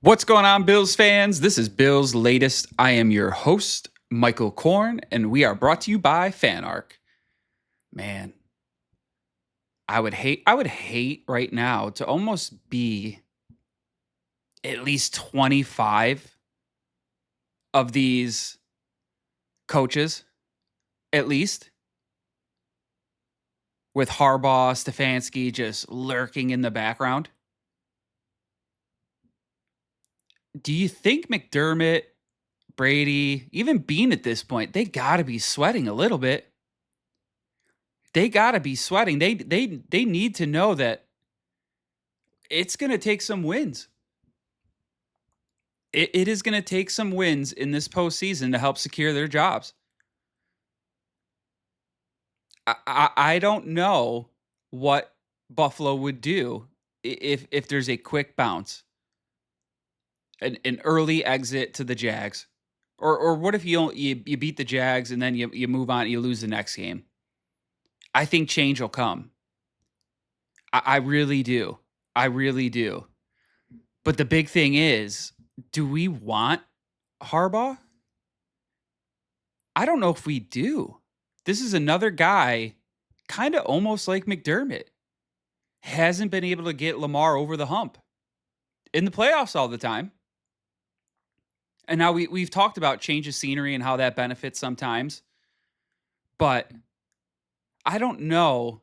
What's going on, Bills fans? This is Bills Latest. I am your host, Michael Korn, and we are brought to you by FanArc. Man, I would hate right now to almost be at least 25 of these coaches, at least, with Harbaugh, Stefanski just lurking in the background. Do you think McDermott, Brady, even Bean at this point, they got to be sweating a little bit? They got to be sweating. They need to know that it's going to take some wins. It is going to take some wins in this postseason to help secure their jobs. I don't know what Buffalo would do if there's a quick bounce, an early exit to the Jags, or what if you beat the Jags and then you move on, you lose the next game. I think change will come. I really do. I really do. But the big thing is, do we want Harbaugh? I don't know if we do. This is another guy, kind of almost like McDermott, hasn't been able to get Lamar over the hump in the playoffs all the time. And now we've talked about change of scenery and how that benefits sometimes. But I don't know.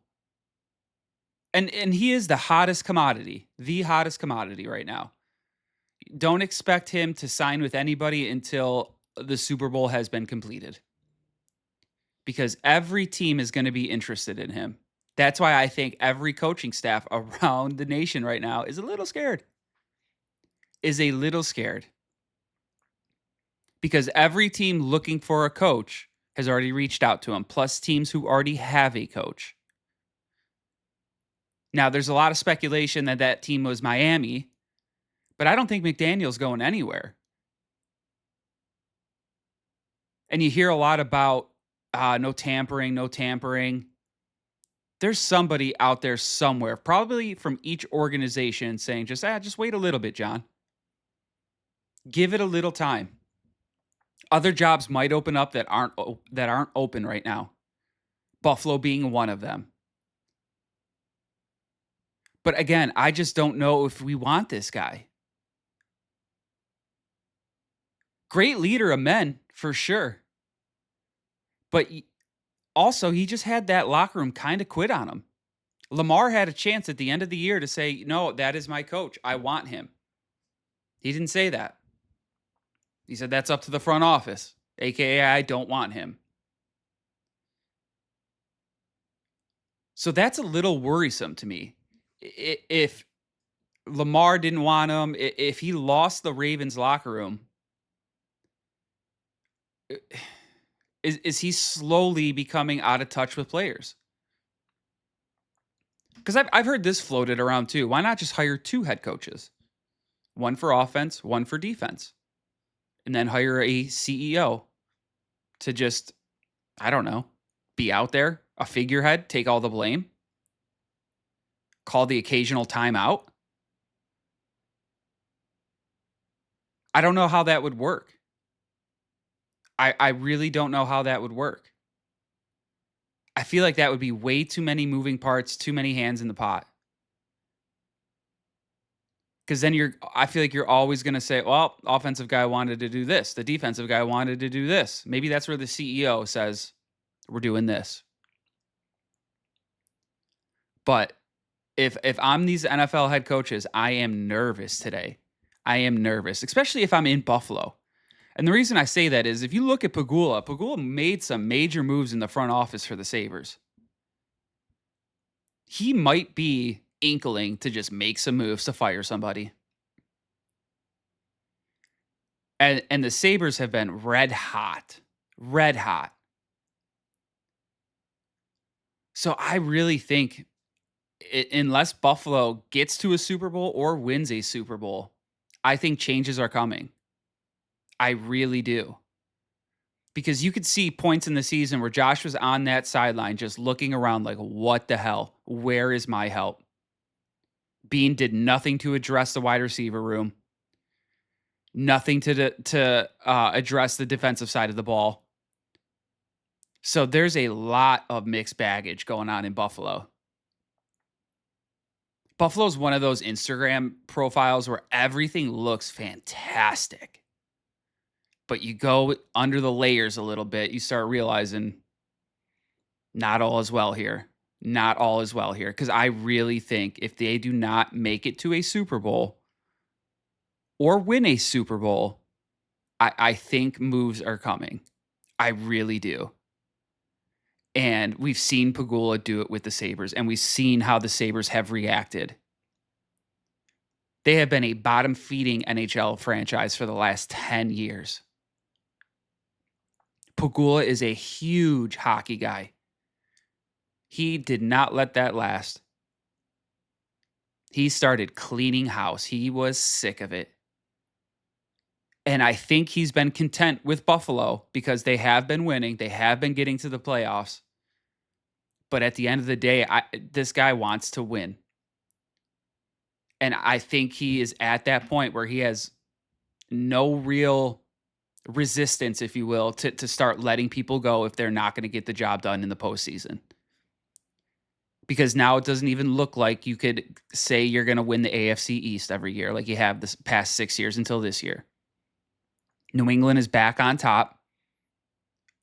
And he is the hottest commodity right now. Don't expect him to sign with anybody until the Super Bowl has been completed, because every team is going to be interested in him. That's why I think every coaching staff around the nation right now is a little scared. Because every team looking for a coach has already reached out to him, plus teams who already have a coach. Now, there's a lot of speculation that team was Miami, but I don't think McDaniel's going anywhere. And you hear a lot about no tampering. There's somebody out there somewhere, probably from each organization, saying just wait a little bit, John. Give it a little time. Other jobs might open up that aren't open right now. Buffalo being one of them. But again, I just don't know if we want this guy. Great leader of men, for sure. But also, he just had that locker room kind of quit on him. Lamar had a chance at the end of the year to say, no, that is my coach. I want him. He didn't say that. He said, that's up to the front office, a.k.a. I don't want him. So that's a little worrisome to me. If Lamar didn't want him, if he lost the Ravens locker room, is he slowly becoming out of touch with players? Because I've heard this floated around too. Why not just hire 2 head coaches? One for offense, one for defense. And then hire a CEO to just, I don't know, be out there, a figurehead, take all the blame, call the occasional timeout. I don't know how that would work. I really don't know how that would work. I feel like that would be way too many moving parts, too many hands in the pot. Because then I feel like you're always going to say, well, offensive guy wanted to do this. The defensive guy wanted to do this. Maybe that's where the CEO says, we're doing this. But if I'm these NFL head coaches, I am nervous today. I am nervous, especially if I'm in Buffalo. And the reason I say that is if you look at Pagula made some major moves in the front office for the Sabres. He might be inkling to just make some moves to fire somebody. And the Sabres have been red hot. So I really think unless Buffalo gets to a Super Bowl or wins a Super Bowl, I think changes are coming. I really do. Because you could see points in the season where Josh was on that sideline just looking around like, what the hell? Where is my help? Bean did nothing to address the wide receiver room. Nothing to address the defensive side of the ball. So there's a lot of mixed baggage going on in Buffalo. Buffalo's one of those Instagram profiles where everything looks fantastic. But you go under the layers a little bit, you start realizing not all is well here. Not all is well here. Because I really think if they do not make it to a Super Bowl or win a Super Bowl, I think moves are coming. I really do. And we've seen Pagula do it with the Sabres, and we've seen how the Sabres have reacted. They have been a bottom-feeding NHL franchise for the last 10 years. Pagula is a huge hockey guy. He did not let that last. He started cleaning house. He was sick of it. And I think he's been content with Buffalo because they have been winning. They have been getting to the playoffs. But at the end of the day, this guy wants to win. And I think he is at that point where he has no real resistance, if you will, to start letting people go if they're not going to get the job done in the postseason. Because now it doesn't even look like you could say you're going to win the AFC East every year like you have this past 6 years until this year. New England is back on top.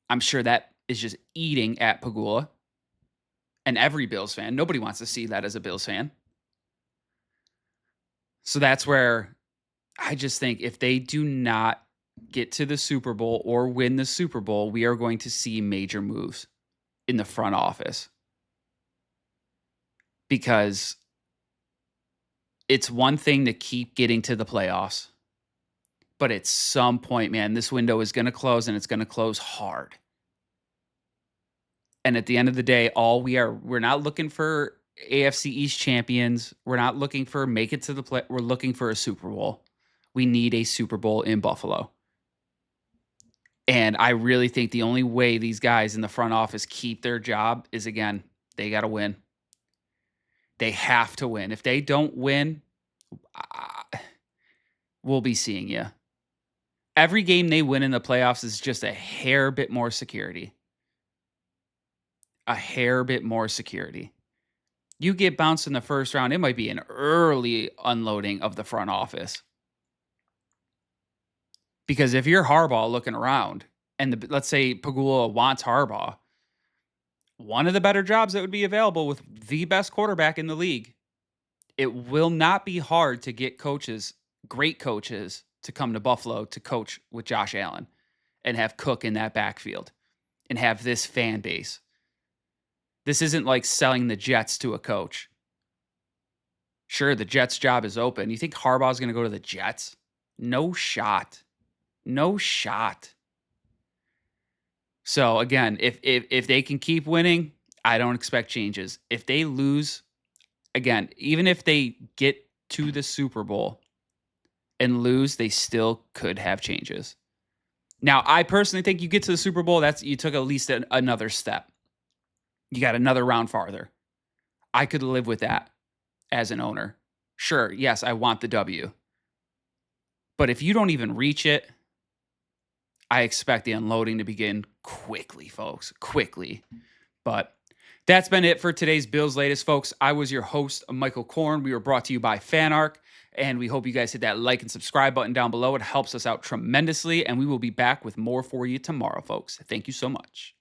I'm sure that is just eating at Pagula and every Bills fan. Nobody wants to see that as a Bills fan. So that's where I just think if they do not get to the Super Bowl or win the Super Bowl, we are going to see major moves in the front office. Because it's one thing to keep getting to the playoffs, but at some point, man, this window is going to close and it's going to close hard. And at the end of the day, we're not looking for AFC East champions. We're not looking for make it to the play. We're looking for a Super Bowl. We need a Super Bowl in Buffalo. And I really think the only way these guys in the front office keep their job is, again, they got to win. They have to win. If they don't win, we'll be seeing you. Every game they win in the playoffs is just a hair bit more security. A hair bit more security. You get bounced in the first round, it might be an early unloading of the front office. Because if you're Harbaugh looking around, and let's say Pagula wants Harbaugh, one of the better jobs that would be available with the best quarterback in the league, it will not be hard to get coaches, great coaches, to come to Buffalo to coach with Josh Allen and have Cook in that backfield and have this fan base. This isn't like selling the Jets to a coach. Sure, the Jets' job is open. You think Harbaugh's going to go to the Jets? No shot. No shot. So again, if they can keep winning, I don't expect changes. If they lose, again, even if they get to the Super Bowl and lose, they still could have changes. Now, I personally think you get to the Super Bowl, you took at least another step. You got another round farther. I could live with that as an owner. Sure, yes, I want the W. But if you don't even reach it, I expect the unloading to begin quickly, folks. Quickly. But that's been it for today's Bills Latest, folks. I was your host, Michael Korn. We were brought to you by FanArc. And we hope you guys hit that like and subscribe button down below. It helps us out tremendously. And we will be back with more for you tomorrow, folks. Thank you so much.